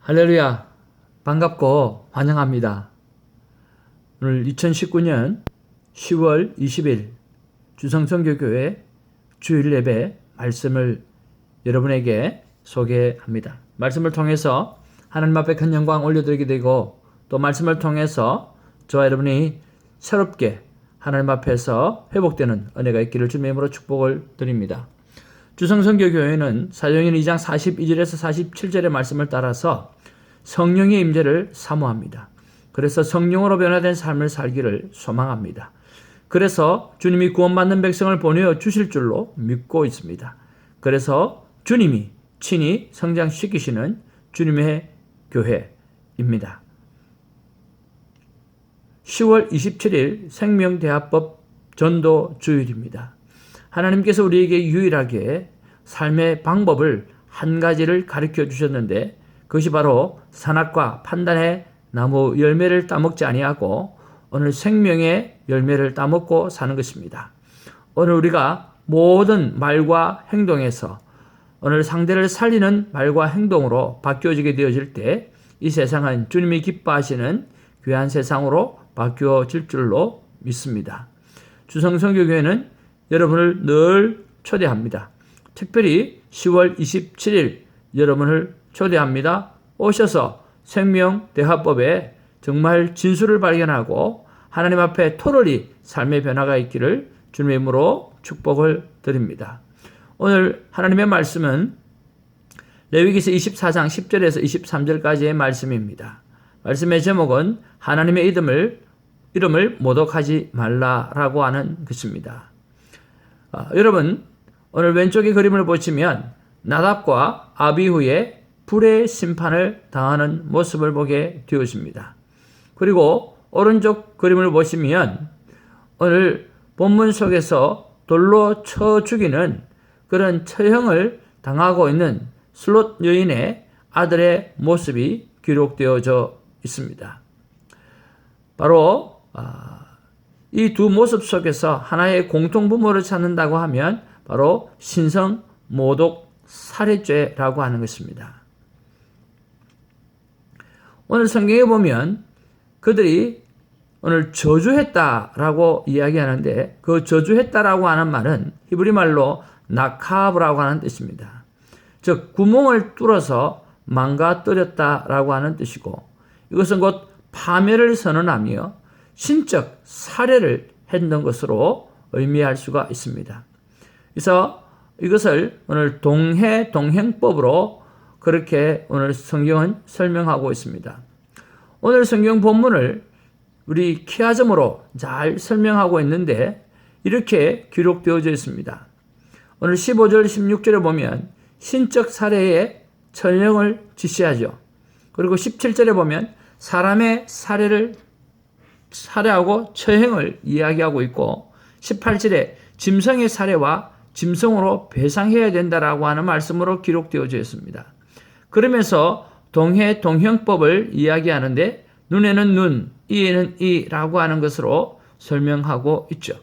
할렐루야, 반갑고 환영합니다. 오늘 2019년 10월 20일 주성선교교회 주일 예배 말씀을 여러분에게 소개합니다. 말씀을 통해서 하나님 앞에 큰 영광 올려드리게 되고, 또 말씀을 통해서 저와 여러분이 새롭게 하나님 앞에서 회복되는 은혜가 있기를 주님의 이름으로 축복을 드립니다. 주성선교교회는 사도행전 2장 42절에서 47절의 말씀을 따라서 성령의 임재를 사모합니다. 그래서 성령으로 변화된 삶을 살기를 소망합니다. 그래서 주님이 구원받는 백성을 보내어 주실 줄로 믿고 있습니다. 그래서 주님이 친히 성장시키시는 주님의 교회입니다. 10월 27일 생명대화법 전도 주일입니다. 하나님께서 우리에게 유일하게 삶의 방법을 한 가지를 가르쳐 주셨는데, 그것이 바로 선악과 판단의 나무 열매를 따먹지 아니하고 오늘 생명의 열매를 따먹고 사는 것입니다. 오늘 우리가 모든 말과 행동에서 오늘 상대를 살리는 말과 행동으로 바뀌어지게 되어질 때, 이 세상은 주님이 기뻐하시는 귀한 세상으로 바뀌어질 줄로 믿습니다. 주성선교교회는 여러분을 늘 초대합니다. 특별히 10월 27일 여러분을 초대합니다. 오셔서 생명대화법에 정말 진수를 발견하고 하나님 앞에 토롤이 삶의 변화가 있기를 주님의 이름으로 축복을 드립니다. 오늘 하나님의 말씀은 레위기서 24장 10절에서 23절까지의 말씀입니다. 말씀의 제목은 하나님의 이름을 모독하지 말라라고 하는 것입니다. 여러분, 오늘 왼쪽의 그림을 보시면 나답과 아비후의 불의 심판을 당하는 모습을 보게 되었습니다. 그리고 오른쪽 그림을 보시면 오늘 본문 속에서 돌로 쳐 죽이는 그런 처형을 당하고 있는 슬롯 여인의 아들의 모습이 기록되어져 있습니다. 바로 이 두 모습 속에서 하나의 공통부모를 찾는다고 하면 바로 신성 모독 살해죄라고 하는 것입니다. 오늘 성경에 보면 그들이 오늘 저주했다라고 이야기하는데, 그 저주했다라고 하는 말은 히브리 말로 나카브라고 하는 뜻입니다. 즉 구멍을 뚫어서 망가뜨렸다라고 하는 뜻이고, 이것은 곧 파멸을 선언하며 신적 살해를 했던 것으로 의미할 수가 있습니다. 그래서 이것을 오늘 동행법으로 그렇게 오늘 성경은 설명하고 있습니다. 오늘 성경 본문을 우리 키아점으로 잘 설명하고 있는데, 이렇게 기록되어져 있습니다. 오늘 15절 16절에 보면 신적 살해의 처형을 지시하죠. 그리고 17절에 보면 사람의 살해하고 처형을 이야기하고 있고, 18절에 짐승의 살해와 짐승으로 배상해야 된다라고 하는 말씀으로 기록되어져 있습니다. 그러면서 동형법을 이야기하는데, 눈에는 눈, 이에는 이라고 하는 것으로 설명하고 있죠.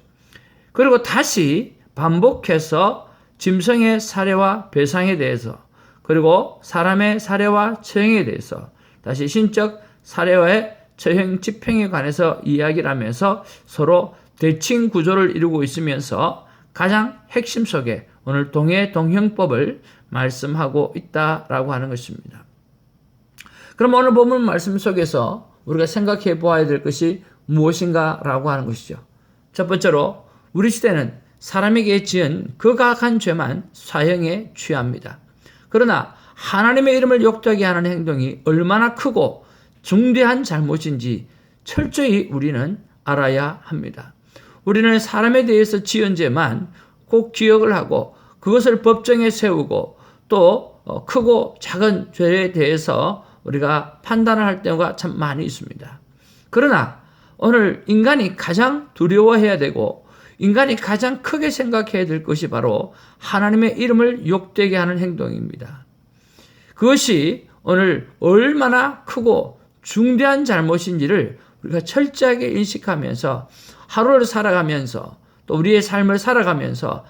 그리고 다시 반복해서 짐승의 살해와 배상에 대해서, 그리고 사람의 살해와 처형에 대해서, 다시 신적 살해와의 처형 집행에 관해서 이야기를 하면서 서로 대칭 구조를 이루고 있으면서 가장 핵심 속에 오늘 동형법을 말씀하고 있다라고 하는 것입니다. 그럼 오늘 본문 말씀 속에서 우리가 생각해 보아야 될 것이 무엇인가라고 하는 것이죠. 첫 번째로 우리 시대는 사람에게 지은 극악한 죄만 사형에 취합니다. 그러나 하나님의 이름을 욕되게 하는 행동이 얼마나 크고 중대한 잘못인지 철저히 우리는 알아야 합니다. 우리는 사람에 대해서 지은 죄만 꼭 기억을 하고 그것을 법정에 세우고 또 크고 작은 죄에 대해서 우리가 판단을 할 때가 참 많이 있습니다. 그러나 오늘 인간이 가장 두려워해야 되고 인간이 가장 크게 생각해야 될 것이 바로 하나님의 이름을 욕되게 하는 행동입니다. 그것이 오늘 얼마나 크고 중대한 잘못인지를 우리가 철저하게 인식하면서 하루를 살아가면서 또 우리의 삶을 살아가면서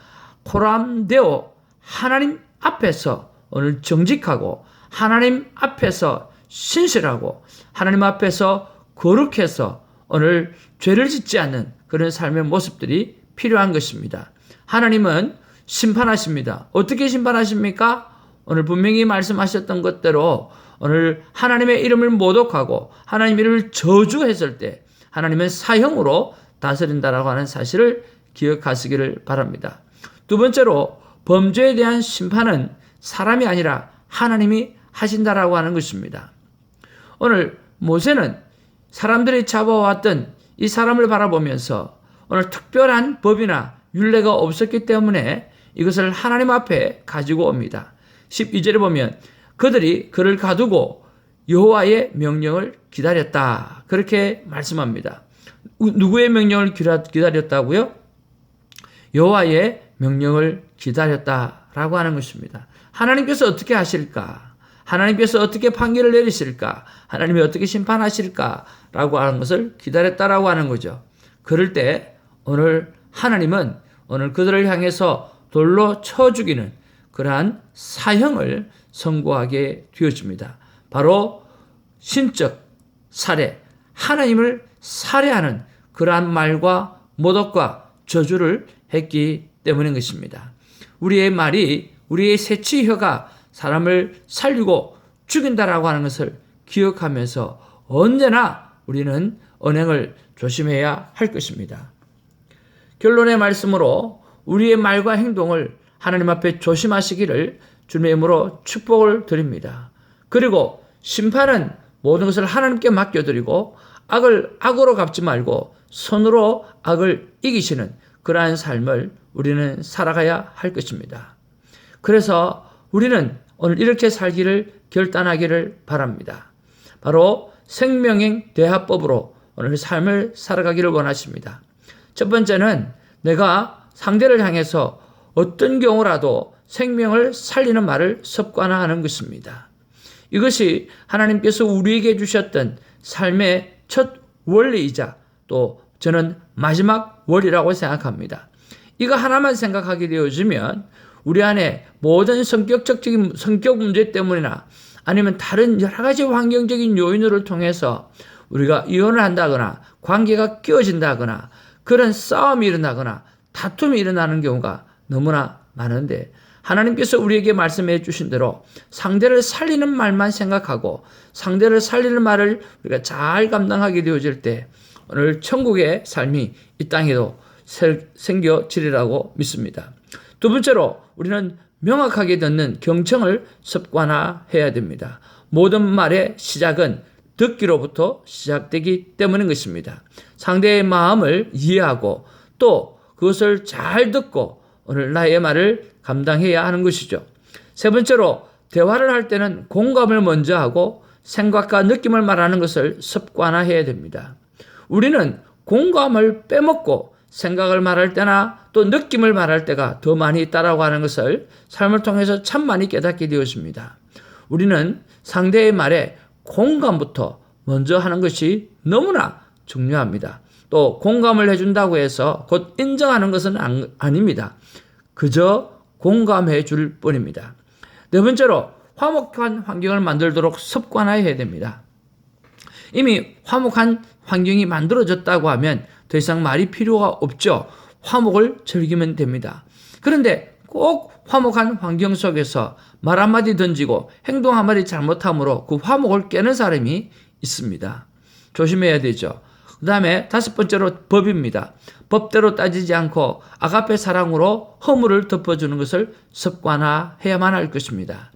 코람되어 하나님 앞에서 오늘 정직하고 하나님 앞에서 신실하고 하나님 앞에서 거룩해서 오늘 죄를 짓지 않는 그런 삶의 모습들이 필요한 것입니다. 하나님은 심판하십니다. 어떻게 심판하십니까? 오늘 분명히 말씀하셨던 것대로 오늘 하나님의 이름을 모독하고 하나님 이름을 저주했을 때 하나님은 사형으로 다스린다라고 하는 사실을 기억하시기를 바랍니다. 두 번째로 범죄에 대한 심판은 사람이 아니라 하나님이 하신다라고 하는 것입니다. 오늘 모세는 사람들이 잡아왔던 이 사람을 바라보면서 오늘 특별한 법이나 율례가 없었기 때문에 이것을 하나님 앞에 가지고 옵니다. 12절에 보면 그들이 그를 가두고 여호와의 명령을 기다렸다. 그렇게 말씀합니다. 누구의 명령을 기다렸다고요? 여호와의 명령을 기다렸다라고 하는 것입니다. 하나님께서 어떻게 하실까? 하나님께서 어떻게 판결을 내리실까? 하나님이 어떻게 심판하실까라고 하는 것을 기다렸다라고 하는 거죠. 그럴 때 오늘 하나님은 오늘 그들을 향해서 돌로 쳐 죽이는 그러한 사형을 선고하게 되어집니다. 바로 신적 살해, 하나님을 살해하는 그러한 말과 모독과 저주를 했기 때문인 것입니다. 우리의 말이, 우리의 새치혀가 사람을 살리고 죽인다라고 하는 것을 기억하면서 언제나 우리는 언행을 조심해야 할 것입니다. 결론의 말씀으로 우리의 말과 행동을 하나님 앞에 조심하시기를 주님의 이름으로 축복을 드립니다. 그리고 심판은 모든 것을 하나님께 맡겨드리고 악을 악으로 갚지 말고 선으로 악을 이기시는 그러한 삶을 우리는 살아가야 할 것입니다. 그래서 우리는 오늘 이렇게 살기를 결단하기를 바랍니다. 바로 생명행 대화법으로 오늘 삶을 살아가기를 원하십니다. 첫 번째는 내가 상대를 향해서 어떤 경우라도 생명을 살리는 말을 습관화하는 것입니다. 이것이 하나님께서 우리에게 주셨던 삶의 첫 원리이자 또 저는 마지막 원리라고 생각합니다. 이거 하나만 생각하게 되어지면 우리 안에 모든 성격적인 성격 문제 때문이나 아니면 다른 여러 가지 환경적인 요인을 통해서 우리가 이혼을 한다거나 관계가 깨어진다거나 그런 싸움이 일어나거나 다툼이 일어나는 경우가 너무나 많은데 하나님께서 우리에게 말씀해 주신 대로 상대를 살리는 말만 생각하고 상대를 살리는 말을 우리가 잘 감당하게 되어질 때 오늘 천국의 삶이 이 땅에도 생겨지리라고 믿습니다. 두 번째로 우리는 명확하게 듣는 경청을 습관화해야 됩니다. 모든 말의 시작은 듣기로부터 시작되기 때문인 것입니다. 상대의 마음을 이해하고 또 그것을 잘 듣고 오늘 나의 말을 감당해야 하는 것이죠. 세 번째로 대화를 할 때는 공감을 먼저 하고 생각과 느낌을 말하는 것을 습관화해야 됩니다. 우리는 공감을 빼먹고 생각을 말할 때나 또 느낌을 말할 때가 더 많이 있다라고 하는 것을 삶을 통해서 참 많이 깨닫게 되었습니다. 우리는 상대의 말에 공감부터 먼저 하는 것이 너무나 중요합니다. 또 공감을 해준다고 해서 곧 인정하는 것은 아닙니다. 그저 공감해 줄 뿐입니다. 네 번째로 화목한 환경을 만들도록 습관화해야 됩니다. 이미 화목한 환경이 만들어졌다고 하면 더 이상 말이 필요가 없죠. 화목을 즐기면 됩니다. 그런데 꼭 화목한 환경 속에서 말 한마디 던지고 행동 한마디 잘못함으로 그 화목을 깨는 사람이 있습니다. 조심해야 되죠. 그 다음에 다섯 번째로 법입니다. 법대로 따지지 않고 아가페 사랑으로 허물을 덮어주는 것을 습관화해야만 할 것입니다.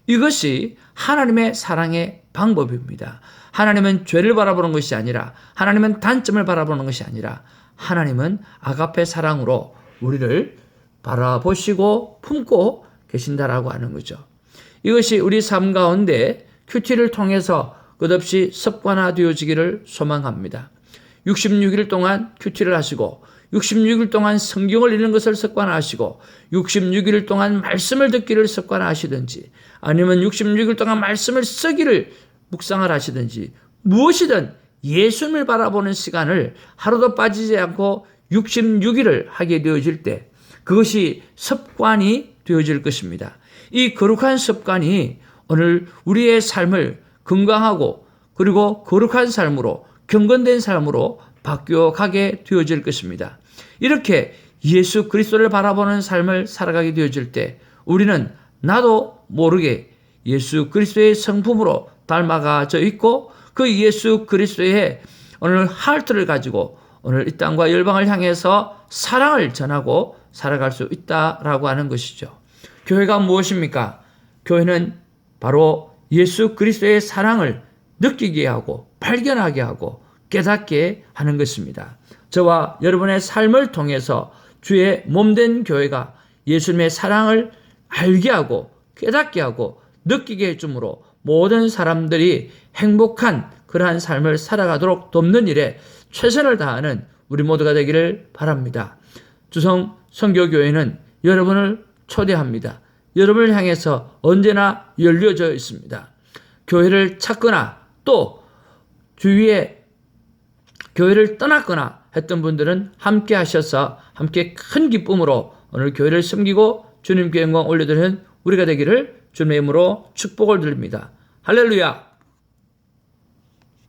이것이 하나님의 사랑의 방법입니다. 하나님은 죄를 바라보는 것이 아니라 하나님은 단점을 바라보는 것이 아니라 하나님은 아가페 사랑으로 우리를 바라보시고 품고 계신다라고 하는 거죠. 이것이 우리 삶 가운데 큐티를 통해서 끝없이 습관화되어지기를 소망합니다. 66일 동안 큐티를 하시고 66일 동안 성경을 읽는 것을 습관화하시고 66일 동안 말씀을 듣기를 습관화하시든지 아니면 66일 동안 말씀을 쓰기를 묵상을 하시든지 무엇이든 예수님을 바라보는 시간을 하루도 빠지지 않고 66일을 하게 되어질 때 그것이 습관이 되어질 것입니다. 이 거룩한 습관이 오늘 우리의 삶을 건강하고 그리고 거룩한 삶으로 경건된 삶으로 바뀌어가게 되어질 것입니다. 이렇게 예수 그리스도를 바라보는 삶을 살아가게 되어질 때 우리는 나도 모르게 예수 그리스도의 성품으로 닮아가져 있고 그 예수 그리스도의 오늘 하트를 가지고 오늘 이 땅과 열방을 향해서 사랑을 전하고 살아갈 수 있다라고 하는 것이죠. 교회가 무엇입니까? 교회는 바로 예수 그리스도의 사랑을 느끼게 하고 발견하게 하고 깨닫게 하는 것입니다. 저와 여러분의 삶을 통해서 주의 몸된 교회가 예수님의 사랑을 알게 하고 깨닫게 하고 느끼게 해주므로 모든 사람들이 행복한 그러한 삶을 살아가도록 돕는 일에 최선을 다하는 우리 모두가 되기를 바랍니다. 주성 선교교회는 여러분을 초대합니다. 여러분을 향해서 언제나 열려져 있습니다. 교회를 찾거나 또 주위에 교회를 떠났거나 했던 분들은 함께 하셔서 함께 큰 기쁨으로 오늘 교회를 섬기고 주님께 영광 올려드리는 우리가 되기를 주님의 이름으로 축복을 드립니다. 할렐루야!